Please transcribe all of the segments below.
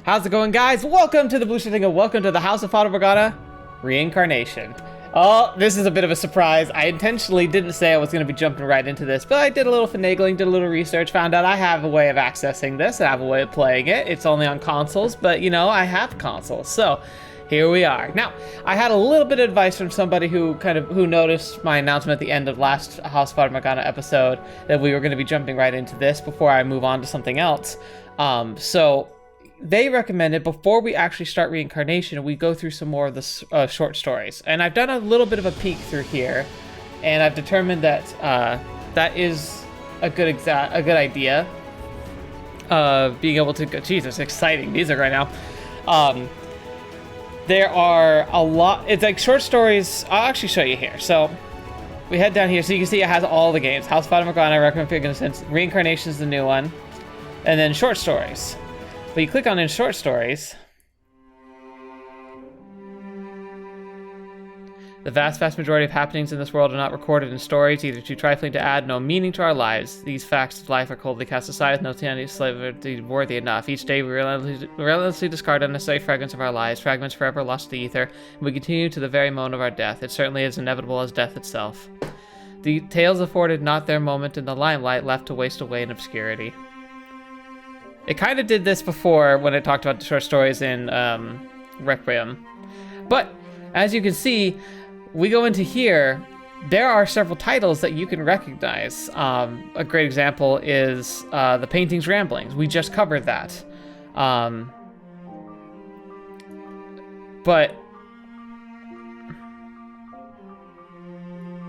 How's it going, guys? Welcome to TheBlueShifting and welcome to the House of Fata Morgana Reincarnation. Oh, this is a bit of a surprise. I intentionally didn't say I was going to be jumping right into this, but I did a little finagling, did a little research, found out I have a way of accessing this, I have a way of playing it. It's only on consoles, but you know, I have consoles, so here we are. Now, I had a little bit of advice from somebody who noticed my announcement at the end of last House of Fata Morgana episode that we were going to be jumping right into this before I move on to something else. So they recommended before we actually start Reincarnation, we go through some more of the short stories. And I've done a little bit of a peek through here, and I've determined that that is a good idea. Being able to go, Jesus, exciting music right now. There are a lot, it's like short stories. I'll actually show you here. So we head down here, so you can see it has all the games. House of Fata Morgana, I recommend for goodness since Reincarnation is the new one. And then short stories. But you click on in short stories, the vast majority of happenings in this world are not recorded in stories, either too trifling to add no meaning to our lives. These facts of life are coldly cast aside with no tiny slavery worthy enough. Each day we relentlessly discard unnecessary fragments of our lives, fragments forever lost to the ether, and we continue to the very moment of our death. It certainly is inevitable as death itself. The tales afforded not their moment in the limelight, left to waste away in obscurity. It kind of did this before when it talked about the short stories in Requiem. But, as you can see, we go into here, there are several titles that you can recognize. A great example is The Painting's Ramblings. We just covered that. But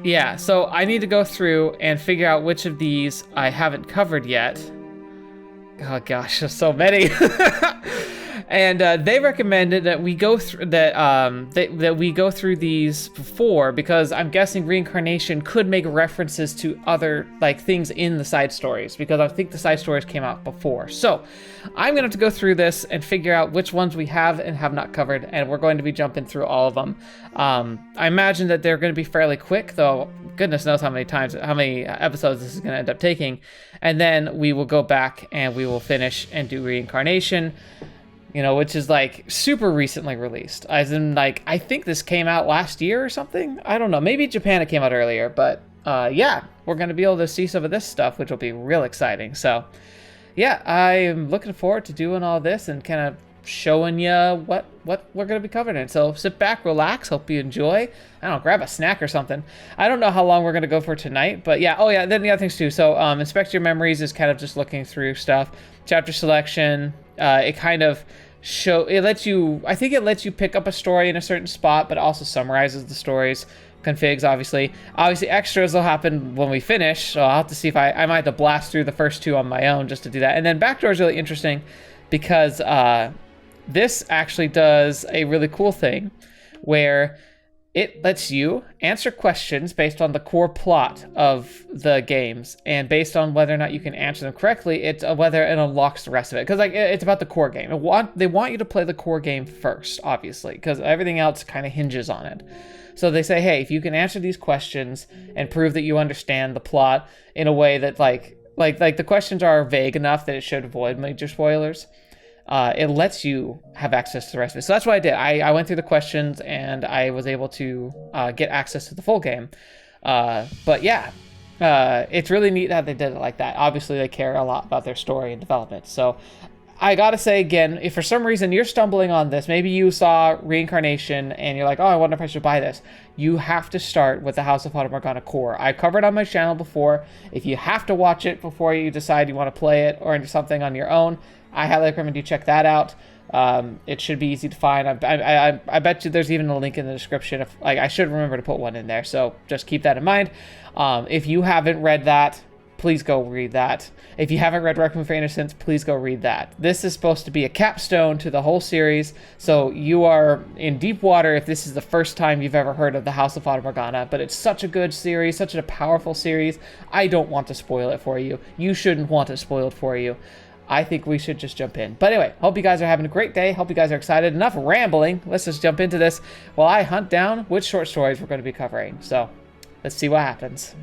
yeah, so I need to go through and figure out which of these I haven't covered yet. Oh gosh, there's so many. And they recommended that we go through that we go through these before, because I'm guessing Reincarnation could make references to other things in the side stories, because I think the side stories came out before. So I'm gonna have to go through this and figure out which ones we have and have not covered, and we're going to be jumping through all of them. I imagine that they're going to be fairly quick, though goodness knows how many episodes this is going to end up taking, and then we will go back and we will finish and do Reincarnation. You know, which is super recently released. As in, I think this came out last year or something. I don't know. Maybe Japan it came out earlier, but yeah, we're going to be able to see some of this stuff, which will be real exciting. So, yeah, I'm looking forward to doing all this and kind of showing you what we're going to be covering. So sit back, relax, hope you enjoy. I don't know, grab a snack or something. I don't know how long we're going to go for tonight, but yeah. Oh yeah, then the other things too. So inspect your memories is kind of just looking through stuff. Chapter selection, it kind of lets you pick up a story in a certain spot, but also summarizes the stories. Configs, obviously extras will happen when we finish, so I'll have to see if I might have to blast through the first two on my own just to do that. And then backdoor is really interesting because this actually does a really cool thing where it lets you answer questions based on the core plot of the games, and based on whether or not you can answer them correctly, it's whether it unlocks the rest of it. Because it's about the core game. They want you to play the core game first, obviously, because everything else kind of hinges on it. So they say, hey, if you can answer these questions and prove that you understand the plot in a way that like the questions are vague enough that it should avoid major spoilers, it lets you have access to the rest of it. So that's what I did. I went through the questions and I was able to get access to the full game. But yeah, it's really neat how they did it like that. Obviously, they care a lot about their story and development. So I gotta say again, if for some reason you're stumbling on this, maybe you saw Reincarnation and you're like, oh, I wonder if I should buy this. You have to start with the House of Fata Morgana core. I covered on my channel before. If you have to watch it before you decide you want to play it or into something on your own, I highly recommend you check that out. It should be easy to find. I bet you there's even a link in the description. I should remember to put one in there, so just keep that in mind. If you haven't read that, please go read that. If you haven't read Requiem for Innocence, please go read that. This is supposed to be a capstone to the whole series, so you are in deep water if this is the first time you've ever heard of the House of Fata Morgana, but it's such a good series, such a powerful series. I don't want to spoil it for you. You shouldn't want it spoiled for you. I think we should just jump in. But anyway, hope you guys are having a great day. Hope you guys are excited. Enough rambling. Let's just jump into this while I hunt down which short stories we're going to be covering. So let's see what happens.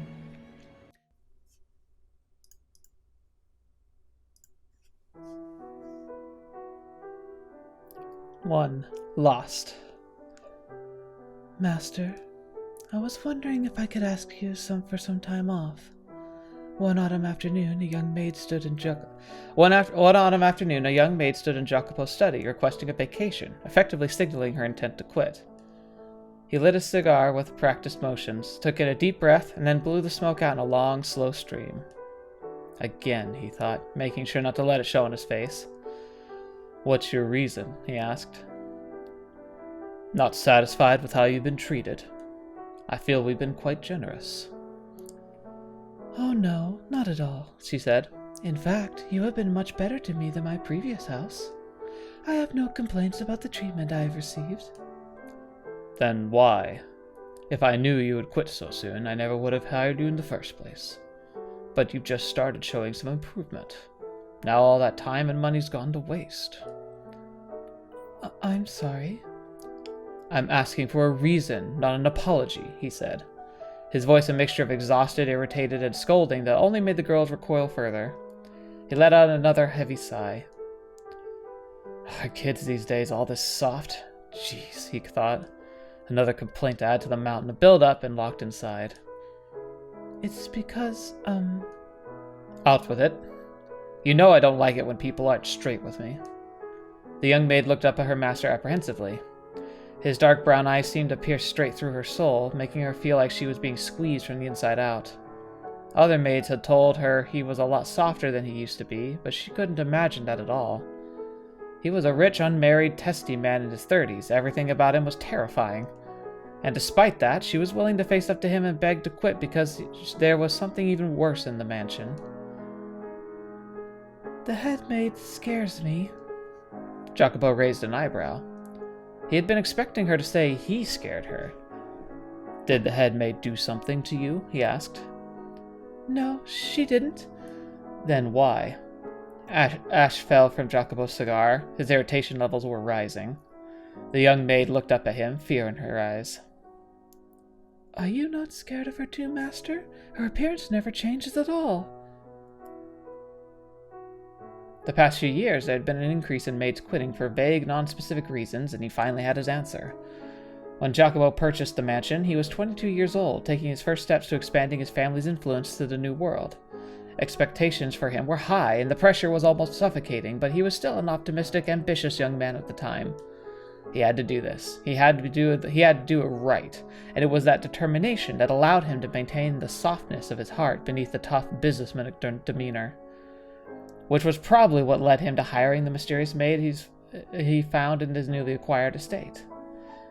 1. Lost. Master, I was wondering if I could ask you for some time off. One autumn afternoon, a young maid stood in Jacopo's study, requesting a vacation, effectively signaling her intent to quit. He lit a cigar with practiced motions, took in a deep breath, and then blew the smoke out in a long, slow stream. Again, he thought, making sure not to let it show on his face. "What's your reason?" he asked. "Not satisfied with how you've been treated. I feel we've been quite generous." "Oh no, not at all," she said. "In fact, you have been much better to me than my previous house. I have no complaints about the treatment I have received." "Then why? If I knew you would quit so soon, I never would have hired you in the first place. But you've just started showing some improvement. Now all that time and money's gone to waste." I'm sorry." "I'm asking for a reason, not an apology," he said, his voice a mixture of exhausted, irritated, and scolding that only made the girls recoil further. He let out another heavy sigh. "Are kids these days all this soft? Jeez," he thought. Another complaint to add to the mountain of build-up, and locked inside. "It's because, Out with it. You know I don't like it when people aren't straight with me." The young maid looked up at her master apprehensively. His dark brown eyes seemed to pierce straight through her soul, making her feel like she was being squeezed from the inside out. Other maids had told her he was a lot softer than he used to be, but she couldn't imagine that at all. He was a rich, unmarried, testy man in his 30s. Everything about him was terrifying. And despite that, she was willing to face up to him and beg to quit because there was something even worse in the mansion. "The head maid scares me." Jacopo raised an eyebrow. He had been expecting her to say he scared her. "Did the head maid do something to you?" he asked. "No, she didn't." "Then why?" Ash fell from Jacopo's cigar. His irritation levels were rising. The young maid looked up at him, fear in her eyes. "Are you not scared of her too, Master? Her appearance never changes at all." The past few years, there had been an increase in maids quitting for vague, non-specific reasons, and he finally had his answer. When Jacopo purchased the mansion, he was 22 years old, taking his first steps to expanding his family's influence to the new world. Expectations for him were high, and the pressure was almost suffocating, but he was still an optimistic, ambitious young man at the time. He had to do this. He had to do it right, and it was that determination that allowed him to maintain the softness of his heart beneath the tough businessman demeanor. Which was probably what led him to hiring the mysterious maid he found in his newly acquired estate.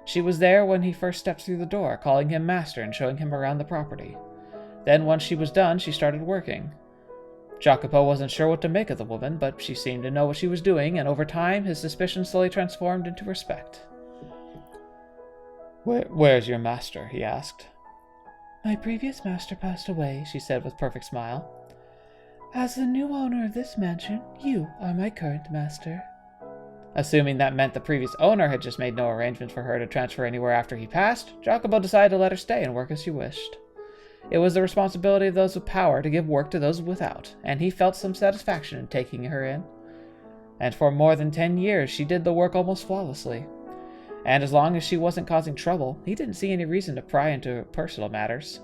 She was there when he first stepped through the door, calling him master and showing him around the property. Then, once she was done, she started working. Jacopo wasn't sure what to make of the woman, but she seemed to know what she was doing, and over time, his suspicions slowly transformed into respect. Where's your master?" he asked. "My previous master passed away," she said with perfect smile. "As the new owner of this mansion, you are my current master." Assuming that meant the previous owner had just made no arrangements for her to transfer anywhere after he passed, Jacopo decided to let her stay and work as she wished. It was the responsibility of those with power to give work to those without, and he felt some satisfaction in taking her in. And for more than 10 years, she did the work almost flawlessly. And as long as she wasn't causing trouble, he didn't see any reason to pry into personal matters.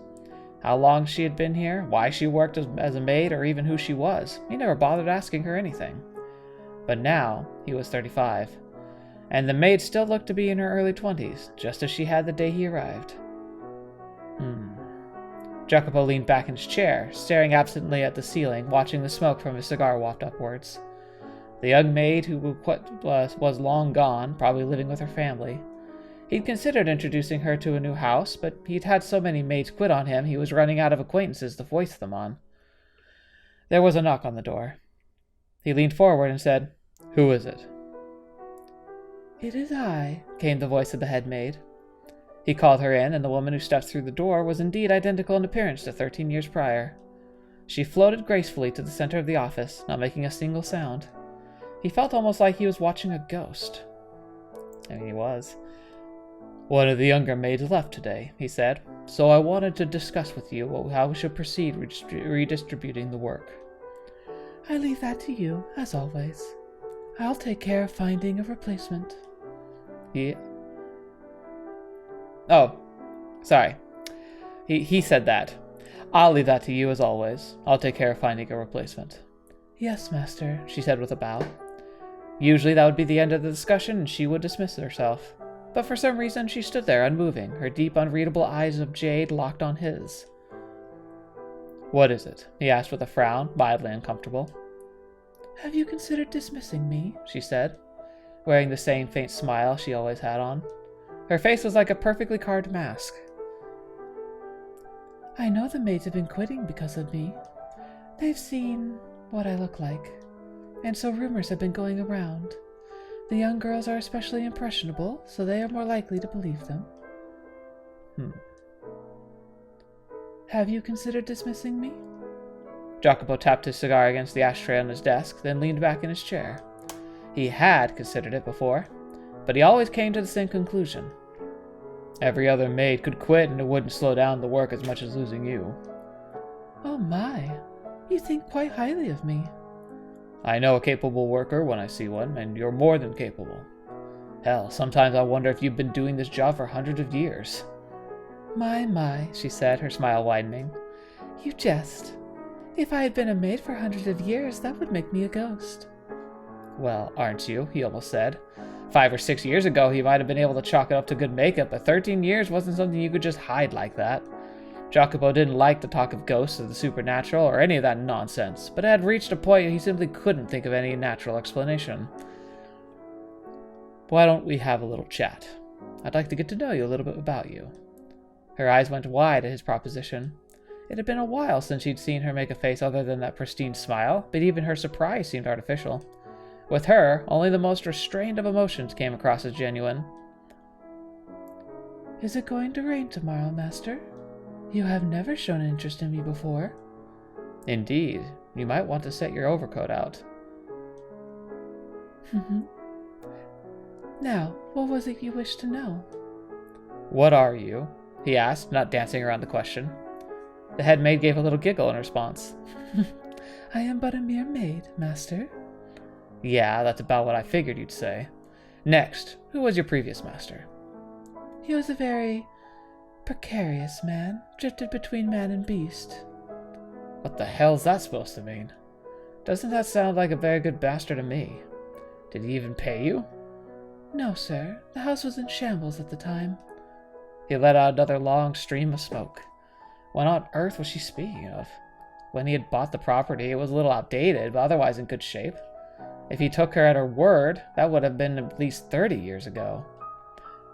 How long she had been here, why she worked as a maid, or even who she was, he never bothered asking her anything. But now, he was 35, and the maid still looked to be in her early 20s, just as she had the day he arrived. Jacopo leaned back in his chair, staring absently at the ceiling, watching the smoke from his cigar waft upwards. The young maid, who was long gone, probably living with her family. He'd considered introducing her to a new house, but he'd had so many maids quit on him he was running out of acquaintances to voice them on. There was a knock on the door. He leaned forward and said, "Who is it?" "It is I," came the voice of the head maid. He called her in, and the woman who stepped through the door was indeed identical in appearance to 13 years prior. She floated gracefully to the center of the office, not making a single sound. He felt almost like he was watching a ghost. I mean, he was. "One of the younger maids left today," he said, "so I wanted to discuss with you how we should proceed redistributing the work." "I leave that to you, as always. I'll take care of finding a replacement." He... Oh, sorry. He said that. I'll leave that to you as always. I'll take care of finding a replacement. Yes, master, she said with a bow. Usually that would be the end of the discussion and she would dismiss herself. But for some reason she stood there unmoving, her deep, unreadable eyes of jade locked on his. What is it? He asked with a frown, mildly uncomfortable. Have you considered dismissing me? She said, wearing the same faint smile she always had on. Her face was like a perfectly carved mask. I know the maids have been quitting because of me. They've seen what I look like, and so rumors have been going around. The young girls are especially impressionable, so they are more likely to believe them. Have you considered dismissing me? Jacopo tapped his cigar against the ashtray on his desk, then leaned back in his chair. He had considered it before, but he always came to the same conclusion. Every other maid could quit and it wouldn't slow down the work as much as losing you. Oh my, you think quite highly of me. I know a capable worker when I see one, and you're more than capable. Hell, sometimes I wonder if you've been doing this job for hundreds of years. My, she said, her smile widening. You jest. If I had been a maid for hundreds of years, that would make me a ghost. Well, aren't you? He almost said. 5 or 6 years ago, he might have been able to chalk it up to good makeup, but 13 years wasn't something you could just hide like that. Jacopo didn't like the talk of ghosts or the supernatural or any of that nonsense, but it had reached a point he simply couldn't think of any natural explanation. Why don't we have a little chat? I'd like to get to know you a little bit about you. Her eyes went wide at his proposition. It had been a while since she'd seen her make a face other than that pristine smile, but even her surprise seemed artificial. With her, only the most restrained of emotions came across as genuine. Is it going to rain tomorrow, master? You have never shown interest in me before. Indeed. You might want to set your overcoat out. Now, what was it you wished to know? What are you? He asked, not dancing around the question. The head maid gave a little giggle in response. I am but a mere maid, master. Yeah, that's about what I figured you'd say. Next, who was your previous master? He was a very precarious man, drifted between man and beast. What the hell's that supposed to mean? Doesn't that sound like a very good master to me? Did he even pay you? No, sir. The house was in shambles at the time. He let out another long stream of smoke. What on earth was she speaking of? When he had bought the property, it was a little outdated, but otherwise in good shape. If he took her at her word, that would have been at least 30 years ago.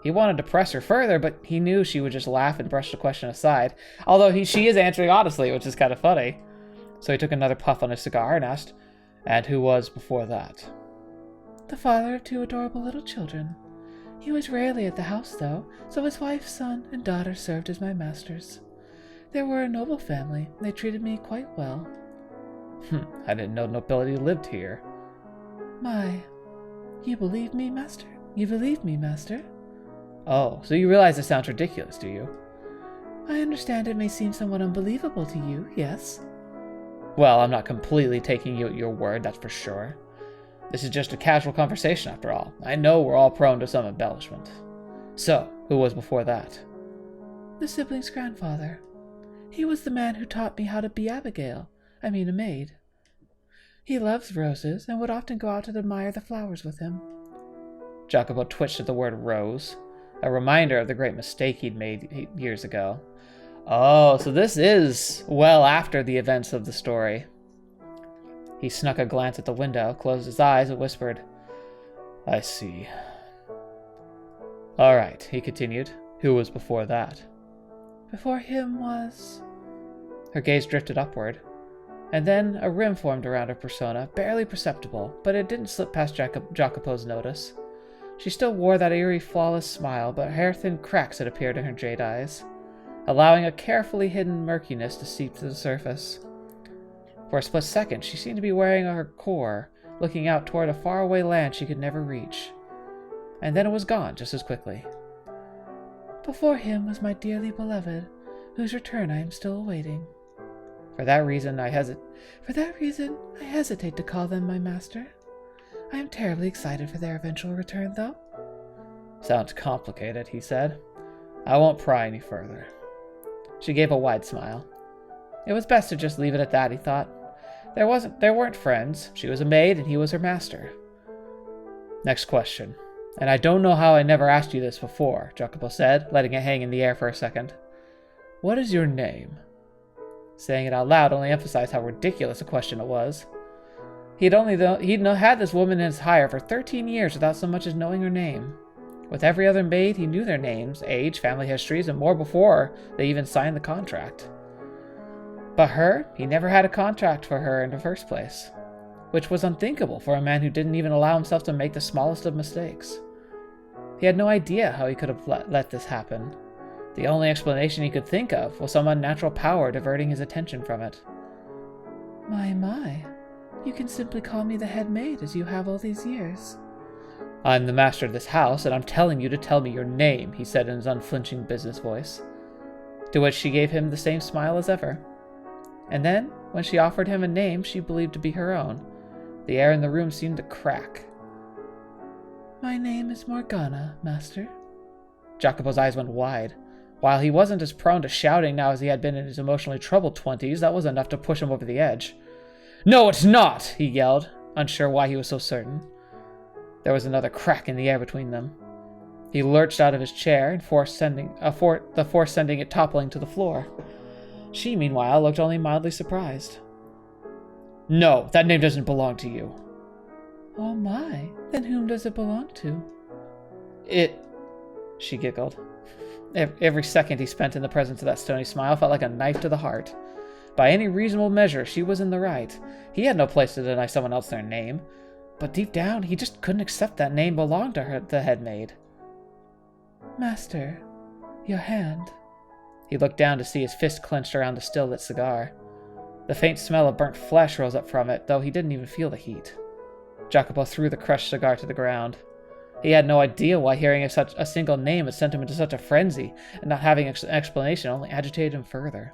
He wanted to press her further, but he knew she would just laugh and brush the question aside, although she is answering honestly, which is kind of funny. So he took another puff on his cigar and asked, "And who was before that?" The father of 2 adorable little children. He was rarely at the house, though, so his wife, son, and daughter served as my masters. They were a noble family. They treated me quite well. I didn't know nobility lived here. My, you believe me, master? You believe me, master? Oh, so you realize this sounds ridiculous, do you? I understand it may seem somewhat unbelievable to you, yes? Well, I'm not completely taking you at your word, that's for sure. This is just a casual conversation, after all. I know we're all prone to some embellishment. So, who was before that? The sibling's grandfather. He was the man who taught me how to be a maid. He loves roses and would often go out to admire the flowers with him. Jacopo twitched at the word rose, a reminder of the great mistake he'd made years ago. Oh, so this is well after the events of the story. He snuck a glance at the window, closed his eyes, and whispered, "I see." All right, he continued. Who was before that? Before him was... Her gaze drifted upward, and then a rim formed around her persona, barely perceptible, but it didn't slip past Jacopo's notice. She still wore that eerie, flawless smile, but hair-thin cracks had appeared in her jade eyes, allowing a carefully hidden murkiness to seep to the surface. For a split second, she seemed to be wearing her core, looking out toward a faraway land she could never reach. And then it was gone just as quickly. Before him was my dearly beloved, whose return I am still awaiting. For that reason, I hesitate to call them my master. I am terribly excited for their eventual return, though. Sounds complicated, he said. I won't pry any further. She gave a wide smile. It was best to just leave it at that, he thought. There weren't friends. She was a maid and he was her master. Next question. And I don't know how I never asked you this before, Jacopo said, letting it hang in the air for a second. What is your name? Saying it out loud only emphasized how ridiculous a question it was. He'd had this woman in his hire for 13 years without so much as knowing her name. With every other maid, he knew their names, age, family histories, and more before they even signed the contract. But her, he never had a contract for her in the first place, which was unthinkable for a man who didn't even allow himself to make the smallest of mistakes. He had no idea how he could have let this happen. The only explanation he could think of was some unnatural power diverting his attention from it. My. You can simply call me the head maid as you have all these years. I'm the master of this house, and I'm telling you to tell me your name, he said in his unflinching business voice. To which she gave him the same smile as ever. And then, when she offered him a name she believed to be her own, the air in the room seemed to crack. My name is Morgana, master. Jacopo's eyes went wide. While he wasn't as prone to shouting now as he had been in his emotionally troubled 20s, that was enough to push him over the edge. No, it's not, he yelled, unsure why he was so certain. There was another crack in the air between them. He lurched out of his chair, and force sending it toppling to the floor. She, meanwhile, looked only mildly surprised. No, that name doesn't belong to you. Oh my, then whom does it belong to? She giggled. Every second he spent in the presence of that stony smile felt like a knife to the heart. By any reasonable measure, she was in the right. He had no place to deny someone else their name. But deep down, he just couldn't accept that name belonged to her, the head maid. Master, your hand. He looked down to see his fist clenched around the still-lit cigar. The faint smell of burnt flesh rose up from it, though he didn't even feel the heat. Jacopo threw the crushed cigar to the ground. He had no idea why hearing of such a single name had sent him into such a frenzy, and not having an explanation only agitated him further.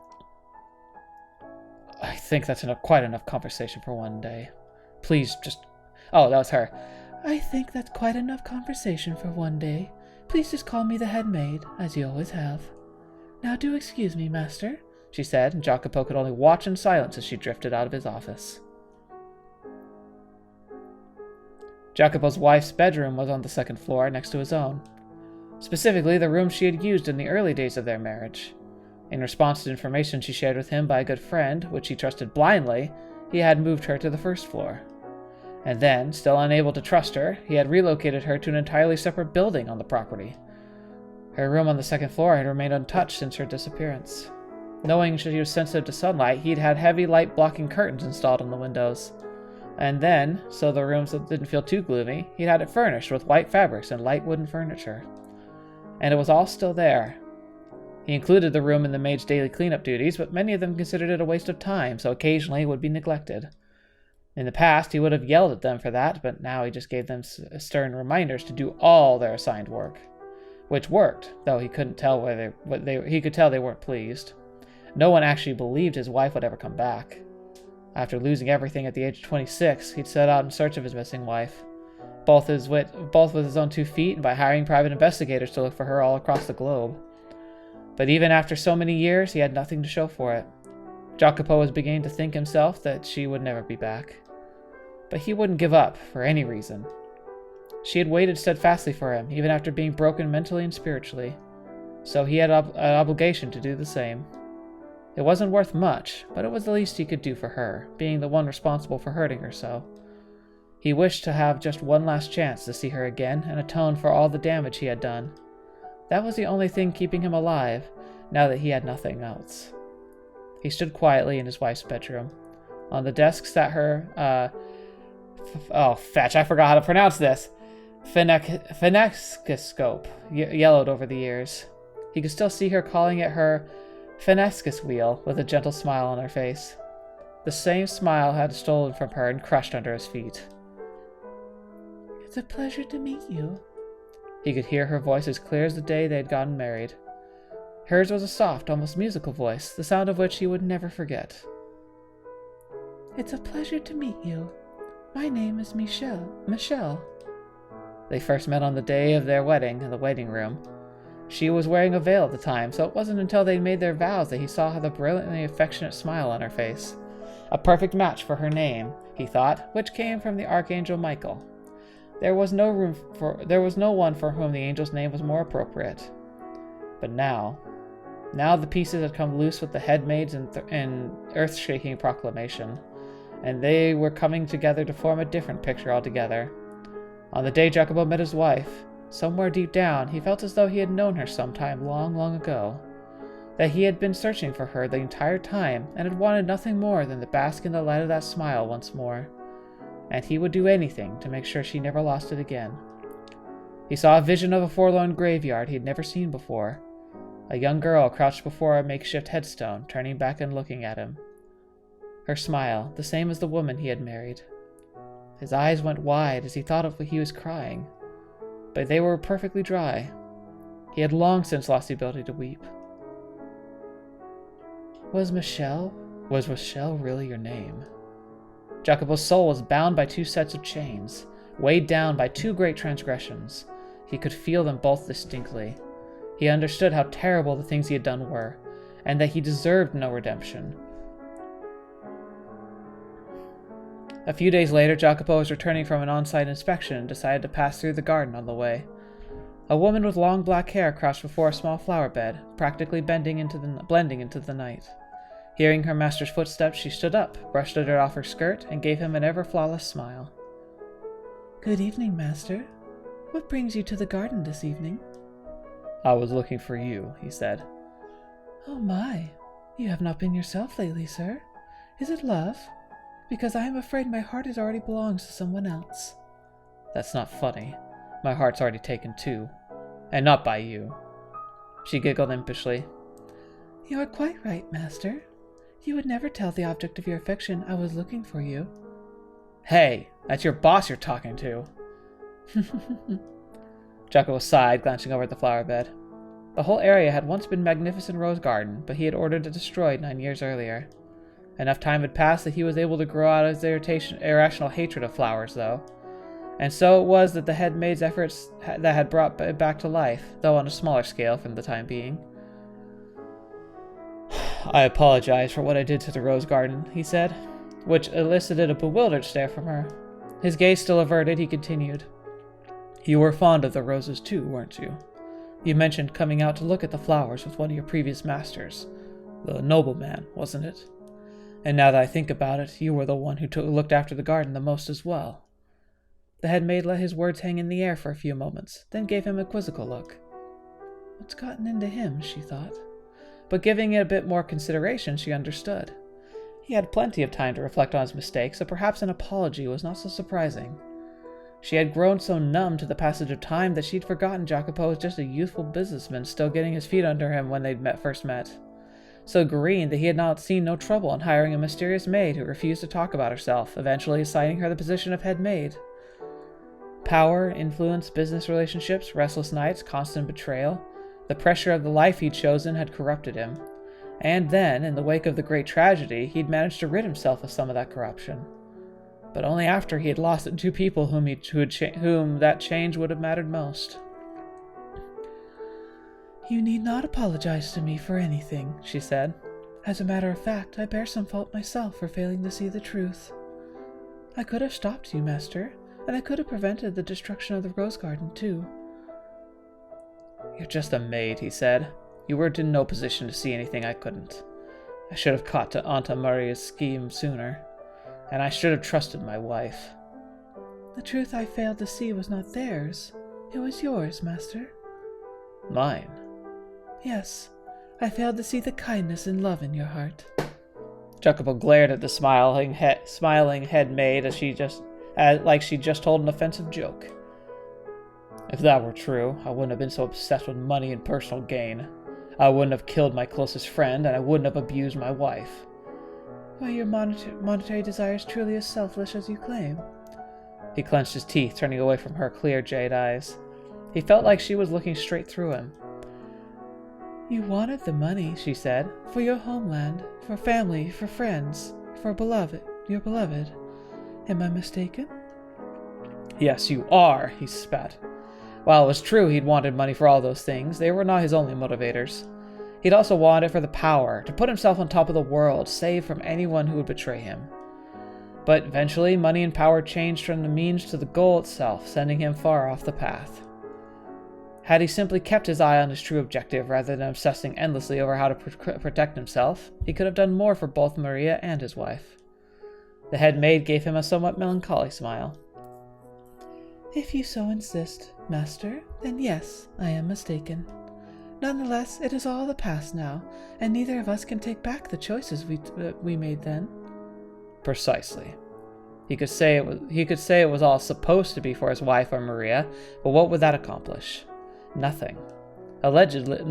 I think that's quite enough conversation for one day. Please, just... Oh, that was her. I think that's quite enough conversation for one day. Please just call me the head maid, as you always have. Now do excuse me, master, she said, and Jacopo could only watch in silence as she drifted out of his office. Jacopo's wife's bedroom was on the second floor, next to his own. Specifically, the room she had used in the early days of their marriage. In response to information she shared with him by a good friend, which he trusted blindly, he had moved her to the first floor. And then, still unable to trust her, he had relocated her to an entirely separate building on the property. Her room on the second floor had remained untouched since her disappearance. Knowing she was sensitive to sunlight, he'd had heavy light-blocking curtains installed on the windows. And then, so the rooms didn't feel too gloomy, he'd had it furnished with white fabrics and light wooden furniture. And it was all still there. He included the room in the maid's daily cleanup duties, but many of them considered it a waste of time, so occasionally it would be neglected. In the past, he would have yelled at them for that, but now he just gave them stern reminders to do all their assigned work. Which worked, though he couldn't tell he could tell they weren't pleased. No one actually believed his wife would ever come back. After losing everything at the age of 26, he'd set out in search of his missing wife, both with his own 2 feet and by hiring private investigators to look for her all across the globe. But even after so many years, he had nothing to show for it. Jacopo was beginning to think himself that she would never be back. But he wouldn't give up, for any reason. She had waited steadfastly for him, even after being broken mentally and spiritually. So he had an obligation to do the same. It wasn't worth much, but it was the least he could do for her, being the one responsible for hurting her so. He wished to have just one last chance to see her again and atone for all the damage he had done. That was the only thing keeping him alive, now that he had nothing else. He stood quietly in his wife's bedroom. On the desk sat her, fetch, I forgot how to pronounce this. Phenexcoscope, yellowed over the years. He could still see her calling it her Phenexcus wheel, with a gentle smile on her face. The same smile had stolen from her and crushed under his feet. It's a pleasure to meet you. He could hear her voice as clear as the day they had gotten married. Hers was a soft, almost musical voice, the sound of which he would never forget. It's a pleasure to meet you. My name is Michelle. They first met on the day of their wedding in the waiting room. She was wearing a veil at the time, so it wasn't until they made their vows that he saw the brilliantly affectionate smile on her face. A perfect match for her name, he thought, which came from the Archangel Michael. There was no one for whom the angel's name was more appropriate. But now the pieces had come loose with the headmaids and earth-shaking proclamation, and they were coming together to form a different picture altogether. On the day Jacopo met his wife, somewhere deep down, he felt as though he had known her sometime long, long ago. That he had been searching for her the entire time and had wanted nothing more than to bask in the light of that smile once more. And he would do anything to make sure she never lost it again. He saw a vision of a forlorn graveyard he had never seen before. A young girl crouched before a makeshift headstone, turning back and looking at him. Her smile, the same as the woman he had married. His eyes went wide as he thought of what he was crying, but they were perfectly dry. He had long since lost the ability to weep. Was Michelle really your name? Jacopo's soul was bound by 2 sets of chains, weighed down by 2 great transgressions. He could feel them both distinctly. He understood how terrible the things he had done were, and that he deserved no redemption. A few days later, Jacopo was returning from an on-site inspection and decided to pass through the garden on the way. A woman with long black hair crouched before a small flower bed, practically blending into the night. Hearing her master's footsteps, she stood up, brushed it off her skirt, and gave him an ever-flawless smile. Good evening, master. What brings you to the garden this evening? I was looking for you, he said. Oh my, you have not been yourself lately, sir. Is it love? Because I am afraid my heart already belongs to someone else. That's not funny. My heart's already taken too. And not by you. She giggled impishly. You are quite right, master. You would never tell the object of your affection I was looking for you. Hey, that's your boss you're talking to. Jacopo sighed, glancing over at the flower bed. The whole area had once been magnificent rose garden, but he had ordered it destroyed 9 years earlier. Enough time had passed that he was able to grow out his irrational hatred of flowers, though. And so it was that the head maid's efforts that had brought it back to life, though on a smaller scale for the time being. I apologize for what I did to the rose garden, he said, which elicited a bewildered stare from her. His gaze still averted, he continued. You were fond of the roses too, weren't you? You mentioned coming out to look at the flowers with one of your previous masters. The nobleman, wasn't it? And now that I think about it, you were the one who looked after the garden the most as well. The head maid let his words hang in the air for a few moments, then gave him a quizzical look. What's gotten into him, she thought. But giving it a bit more consideration, she understood. He had plenty of time to reflect on his mistakes, so perhaps an apology was not so surprising. She had grown so numb to the passage of time that she'd forgotten Jacopo was just a youthful businessman still getting his feet under him when they'd first met. So green that he had not seen no trouble in hiring a mysterious maid who refused to talk about herself, eventually assigning her the position of head maid. Power, influence, business relationships, restless nights, constant betrayal, the pressure of the life he'd chosen had corrupted him. And then, in the wake of the great tragedy, he'd managed to rid himself of some of that corruption. But only after he had lost the 2 people whom that change would have mattered most. You need not apologize to me for anything, she said. As a matter of fact, I bear some fault myself for failing to see the truth. I could have stopped you, master, and I could have prevented the destruction of the rose garden, too. You're just a maid, he said. You weren't in no position to see anything I couldn't. I should have caught to Aunt Maria's scheme sooner, and I should have trusted my wife. The truth I failed to see was not theirs. It was yours, master. Mine? Yes, I failed to see the kindness and love in your heart. Jacopo glared at the smiling head maid like she just told an offensive joke. If that were true, I wouldn't have been so obsessed with money and personal gain. I wouldn't have killed my closest friend, and I wouldn't have abused my wife. Were your monetary desires truly as selfish as you claim? He clenched his teeth, turning away from her clear jade eyes. He felt like she was looking straight through him. You wanted the money, she said, for your homeland, for family, for friends, for your beloved. Am I mistaken? Yes, you are, he spat. While it was true he'd wanted money for all those things, they were not his only motivators. He'd also wanted it for the power, to put himself on top of the world, safe from anyone who would betray him. But eventually, money and power changed from the means to the goal itself, sending him far off the path. Had he simply kept his eye on his true objective rather than obsessing endlessly over how to protect himself, he could have done more for both Maria and his wife. The head maid gave him a somewhat melancholy smile. If you so insist, master, then yes, I am mistaken. Nonetheless, it is all the past now, and neither of us can take back the choices we made then. Precisely. He could say it was all supposed to be for his wife or Maria, but what would that accomplish? Nothing. Allegedly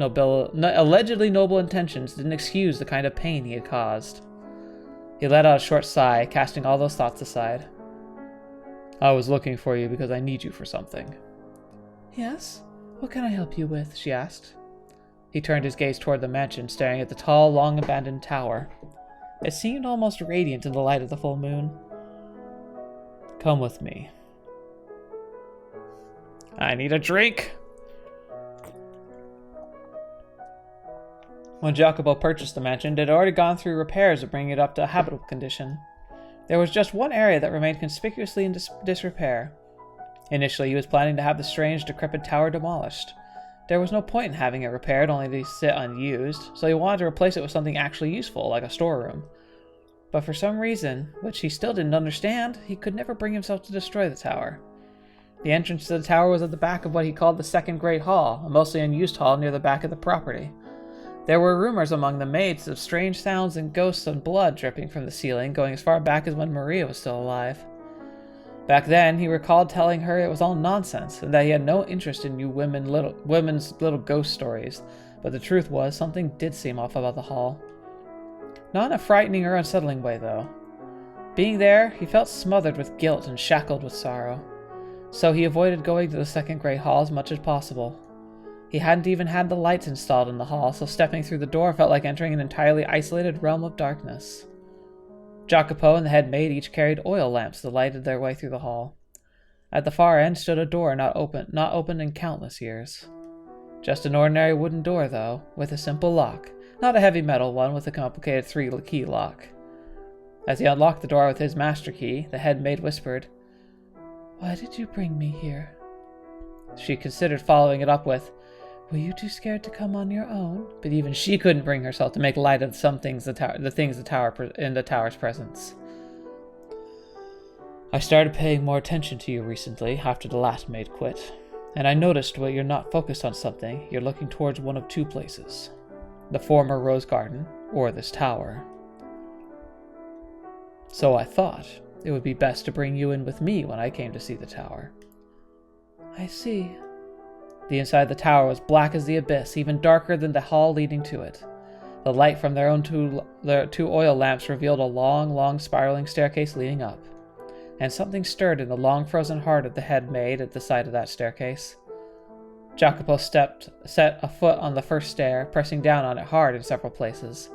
noble intentions didn't excuse the kind of pain he had caused. He let out a short sigh, casting all those thoughts aside. I was looking for you because I need you for something. Yes? What can I help you with? She asked. He turned his gaze toward the mansion, staring at the tall, long-abandoned tower. It seemed almost radiant in the light of the full moon. Come with me. I need a drink. When Jacopo purchased the mansion, it had already gone through repairs to bring it up to a habitable condition. There was just one area that remained conspicuously in disrepair. Initially, he was planning to have the strange, decrepit tower demolished. There was no point in having it repaired only to sit unused, so he wanted to replace it with something actually useful, like a storeroom. But for some reason, which he still didn't understand, he could never bring himself to destroy the tower. The entrance to the tower was at the back of what he called the Second Great Hall, a mostly unused hall near the back of the property. There were rumors among the maids of strange sounds and ghosts and blood dripping from the ceiling, going as far back as when Maria was still alive. Back then, he recalled telling her it was all nonsense, and that he had no interest in new women's little ghost stories, but the truth was, something did seem off about the hall. Not in a frightening or unsettling way, though. Being there, he felt smothered with guilt and shackled with sorrow. So he avoided going to the Second Great Hall as much as possible. He hadn't even had the lights installed in the hall, so stepping through the door felt like entering an entirely isolated realm of darkness. Jacopo and the head maid each carried oil lamps that lighted their way through the hall. At the far end stood a door not opened in countless years. Just an ordinary wooden door, though, with a simple lock, not a heavy metal one with a complicated 3-key lock. As he unlocked the door with his master key, the head maid whispered, "Why did you bring me here?" She considered following it up with, "Were you too scared to come on your own?" But even she couldn't bring herself to make light of some things in the tower's presence. I started paying more attention to you recently after the last maid quit, and I noticed when you're not focused on something, you're looking towards one of two places. The former Rose Garden, or this tower. So I thought it would be best to bring you in with me when I came to see the tower. I see. The inside of the tower was black as the abyss, even darker than the hall leading to it. The light from their two oil lamps revealed a long spiraling staircase leading up. And something stirred in the long frozen heart of the head maid at the side of that staircase. Jacopo set a foot on the first stair, pressing down on it hard in several places.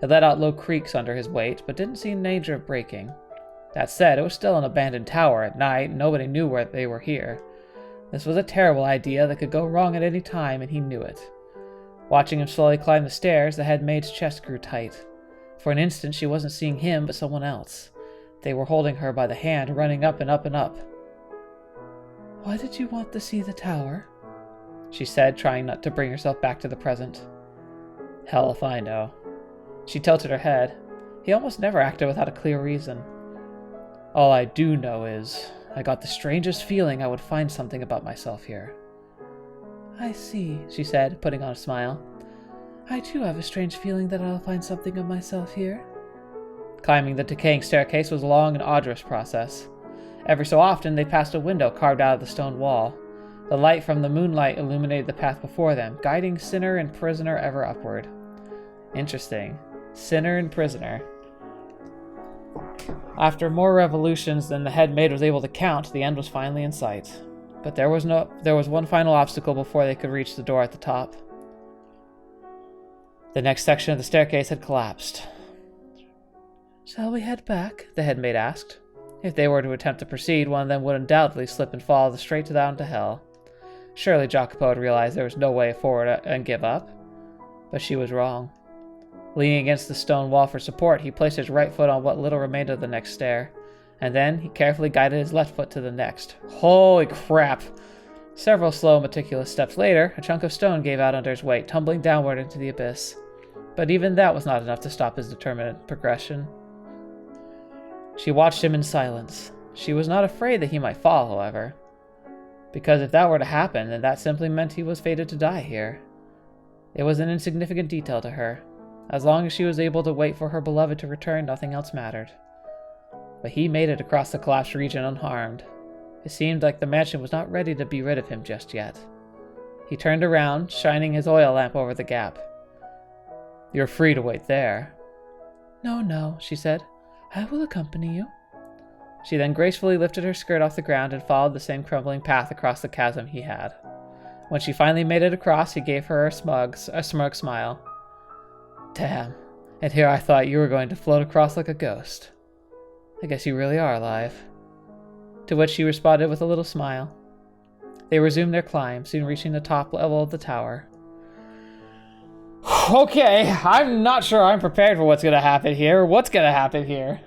It let out low creaks under his weight, but didn't seem in danger of breaking. That said, it was still an abandoned tower at night, and nobody knew where they were here. This was a terrible idea that could go wrong at any time, and he knew it. Watching him slowly climb the stairs, the head maid's chest grew tight. For an instant, she wasn't seeing him, but someone else. They were holding her by the hand, running up and up and up. "Why did you want to see the tower?" she said, trying not to bring herself back to the present. Hell if I know. She tilted her head. He almost never acted without a clear reason. All I do know is, I got the strangest feeling I would find something about myself here. "I see," she said, putting on a smile. "I too have a strange feeling that I'll find something of myself here." Climbing the decaying staircase was a long and arduous process. Every so often they passed a window carved out of the stone wall. The light from the moonlight illuminated the path before them, guiding sinner and prisoner ever upward. Interesting. Sinner and prisoner. After more revolutions than the head maid was able to count, the end was finally in sight. But there was one final obstacle before they could reach the door at the top. The next section of the staircase had collapsed. "Shall we head back?" the head maid asked. If they were to attempt to proceed, one of them would undoubtedly slip and fall straight down to hell. Surely Jacopo had realized there was no way forward and give up. But she was wrong. Leaning against the stone wall for support, he placed his right foot on what little remained of the next stair, and then he carefully guided his left foot to the next. Holy crap! Several slow, meticulous steps later, a chunk of stone gave out under his weight, tumbling downward into the abyss. But even that was not enough to stop his determined progression. She watched him in silence. She was not afraid that he might fall, however, because if that were to happen, then that simply meant he was fated to die here. It was an insignificant detail to her. As long as she was able to wait for her beloved to return, nothing else mattered. But he made it across the collapsed region unharmed. It seemed like the mansion was not ready to be rid of him just yet. He turned around, shining his oil lamp over the gap. "You're free to wait there." "No, no," she said. "I will accompany you." She then gracefully lifted her skirt off the ground and followed the same crumbling path across the chasm he had. When she finally made it across, he gave her a smug smile. "Damn, and here I thought you were going to float across like a ghost. I guess you really are alive." To which she responded with a little smile. They resumed their climb, soon reaching the top level of the tower. Okay, I'm not sure I'm prepared for what's going to happen here. What's going to happen here?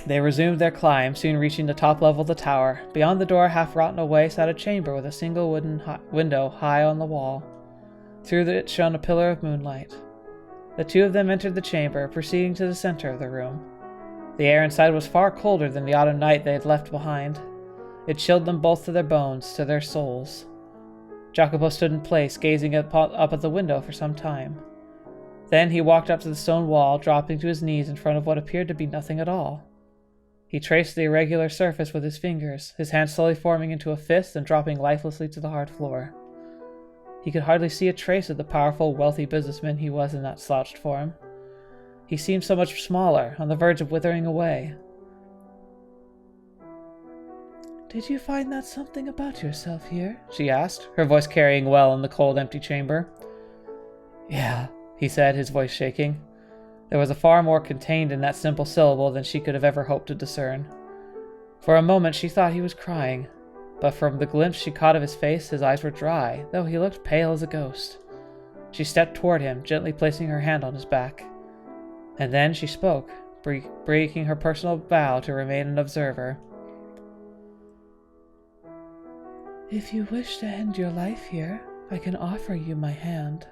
They resumed their climb, soon reaching the top level of the tower. Beyond the door, half rotten away, sat a chamber with a single wooden window high on the wall. Through it shone a pillar of moonlight. The two of them entered the chamber, proceeding to the center of the room. The air inside was far colder than the autumn night they had left behind. It chilled them both to their bones, to their souls. Jacopo stood in place, gazing up at the window for some time. Then he walked up to the stone wall, dropping to his knees in front of what appeared to be nothing at all. He traced the irregular surface with his fingers, his hand slowly forming into a fist and dropping lifelessly to the hard floor. He could hardly see a trace of the powerful, wealthy businessman he was in that slouched form. He seemed so much smaller, on the verge of withering away. "Did you find that something about yourself here?" she asked, her voice carrying well in the cold, empty chamber. "Yeah," he said, his voice shaking. There was a far more contained in that simple syllable than she could have ever hoped to discern. For a moment she thought he was crying, but from the glimpse she caught of his face, his eyes were dry, though he looked pale as a ghost. She stepped toward him, gently placing her hand on his back. And then she spoke, breaking her personal vow to remain an observer. "If you wish to end your life here, I can offer you my hand."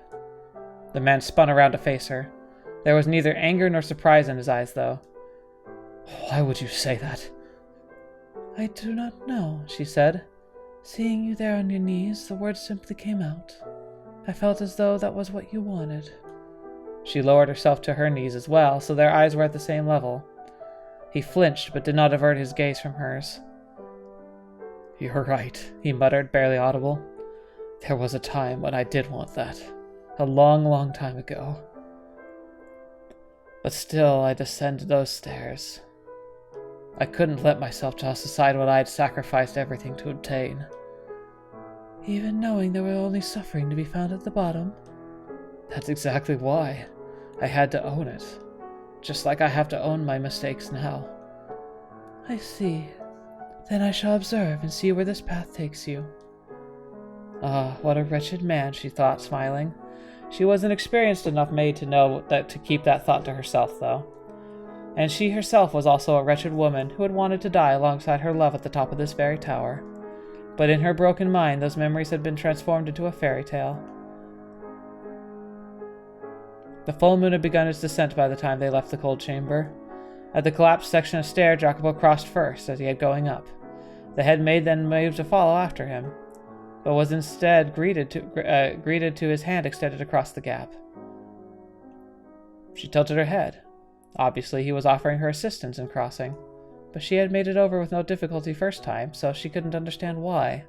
The man spun around to face her. There was neither anger nor surprise in his eyes, though. "Why would you say that?" "I do not know," she said. "Seeing you there on your knees, the words simply came out. I felt as though that was what you wanted." She lowered herself to her knees as well, so their eyes were at the same level. He flinched, but did not avert his gaze from hers. "You're right," he muttered, barely audible. "There was a time when I did want that. A long, long time ago. But still, I descended those stairs. I couldn't let myself toss aside what I had sacrificed everything to obtain." "Even knowing there were only suffering to be found at the bottom?" "That's exactly why. I had to own it. Just like I have to own my mistakes now." "I see. Then I shall observe and see where this path takes you." Ah, what a wretched man, she thought, smiling. She was an experienced enough maid to know that to keep that thought to herself, though. And she herself was also a wretched woman who had wanted to die alongside her love at the top of this very tower. But in her broken mind, those memories had been transformed into a fairy tale. The full moon had begun its descent by the time they left the cold chamber. At the collapsed section of stair, Jacopo crossed first, as he had going up. The head maid then moved to follow after him, but was instead greeted to his hand extended across the gap. She tilted her head. Obviously, he was offering her assistance in crossing, but she had made it over with no difficulty first time, so she couldn't understand why.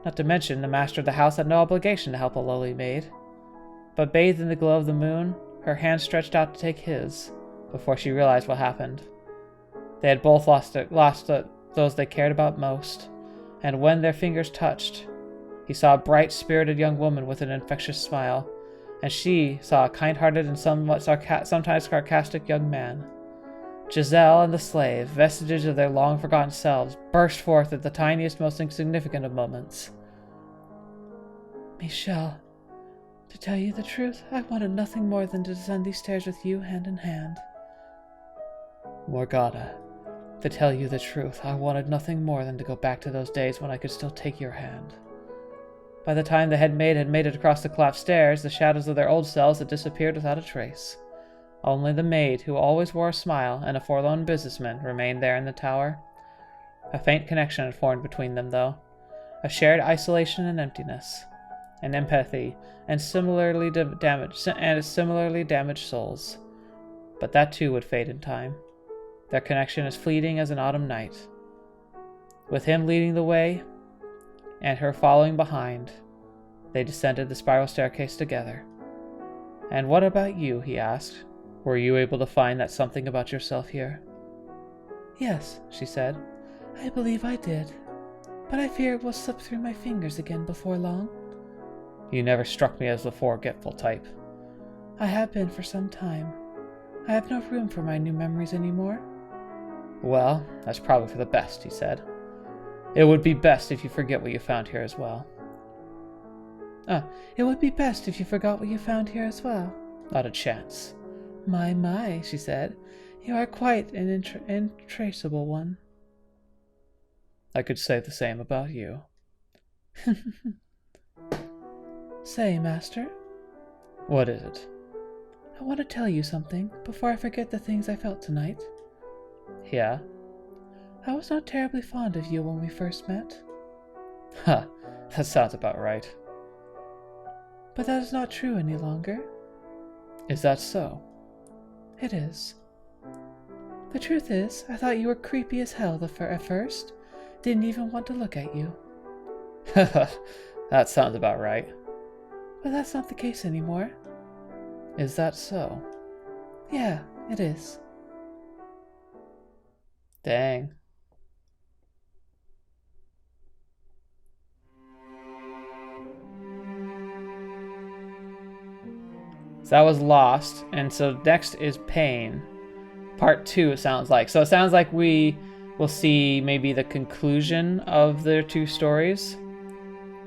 Not to mention, the master of the house had no obligation to help a lowly maid. But bathed in the glow of the moon, her hand stretched out to take his, before she realized what happened. They had both lost those they cared about most, and when their fingers touched, he saw a bright, spirited young woman with an infectious smile, and she saw a kind-hearted and sometimes sarcastic young man. Giselle and the slave, vestiges of their long-forgotten selves, burst forth at the tiniest, most insignificant of moments. Michelle, to tell you the truth, I wanted nothing more than to descend these stairs with you hand in hand. Morgana, to tell you the truth, I wanted nothing more than to go back to those days when I could still take your hand. By the time the head maid had made it across the collapsed stairs, the shadows of their old selves had disappeared without a trace. Only the maid, who always wore a smile, and a forlorn businessman remained there in the tower. A faint connection had formed between them, though. A shared isolation and emptiness, and empathy, and similarly damaged souls. But that too would fade in time. Their connection is fleeting as an autumn night. With him leading the way, and her following behind, they descended the spiral staircase together. And what about you, he asked. Were you able to find that something about yourself here? Yes, she said. I believe I did. But I fear it will slip through my fingers again before long. You never struck me as the forgetful type. I have been for some time. I have no room for my new memories anymore. Well, that's probably for the best, he said. It would be best if you forget what you found here as well. It would be best if you forgot what you found here as well. Not a chance. My, she said. You are quite an intraceable one. I could say the same about you. Say, Master. What is it? I want to tell you something before I forget the things I felt tonight. Yeah? I was not terribly fond of you when we first met. Huh, that sounds about right. But that is not true any longer. Is that so? It is. The truth is, I thought you were creepy as hell at first. Didn't even want to look at you. That sounds about right. But that's not the case anymore. Is that so? Yeah, it is. Dang. So that was Lost, and so next is Pain. Part 2, it sounds like. So it sounds like we will see maybe the conclusion of their two stories.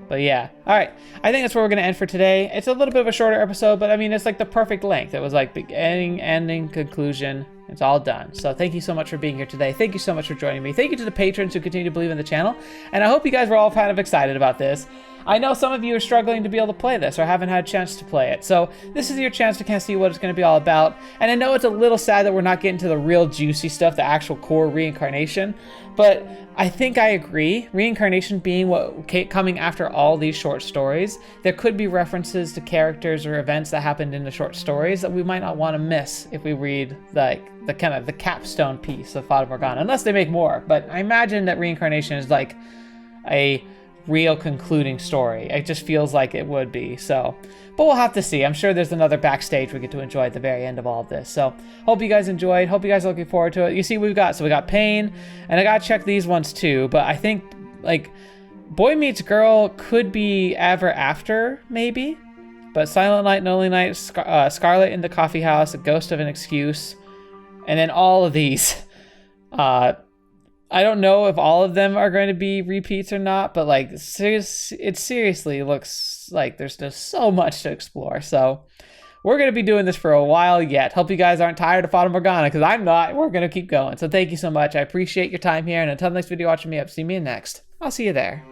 But yeah. Alright, I think that's where we're going to end for today. It's a little bit of a shorter episode, but I mean, it's like the perfect length. It was like beginning, ending, conclusion. It's all done. So thank you so much for being here today. Thank you so much for joining me. Thank you to the patrons who continue to believe in the channel. And I hope you guys were all kind of excited about this. I know some of you are struggling to be able to play this or haven't had a chance to play it. So this is your chance to kind of see what it's going to be all about. And I know it's a little sad that we're not getting to the real juicy stuff, the actual core reincarnation. But I think I agree. Reincarnation being what coming after all these short stories, there could be references to characters or events that happened in the short stories that we might not want to miss if we read like the kind of the capstone piece of Fata Morgana, unless they make more. But I imagine that reincarnation is like a real concluding story. It just feels like it would be. So, but we'll have to see. I'm sure there's another backstage we get to enjoy at the very end of all of this. So hope you guys enjoyed. Hope you guys are looking forward to it. You see what we got. So we got Pain, and I gotta check these ones too. But I think like Boy Meets Girl could be Ever After maybe. But Silent Night, Lonely Night, Scarlet in the Coffee House, A Ghost of an Excuse, and then all of these. I don't know if all of them are going to be repeats or not, but like it seriously looks like there's just so much to explore. So we're going to be doing this for a while yet. Hope you guys aren't tired of Fata Morgana, because I'm not. We're going to keep going. So thank you so much. I appreciate your time here. And until the next video, watching me up. See me in next. I'll see you there.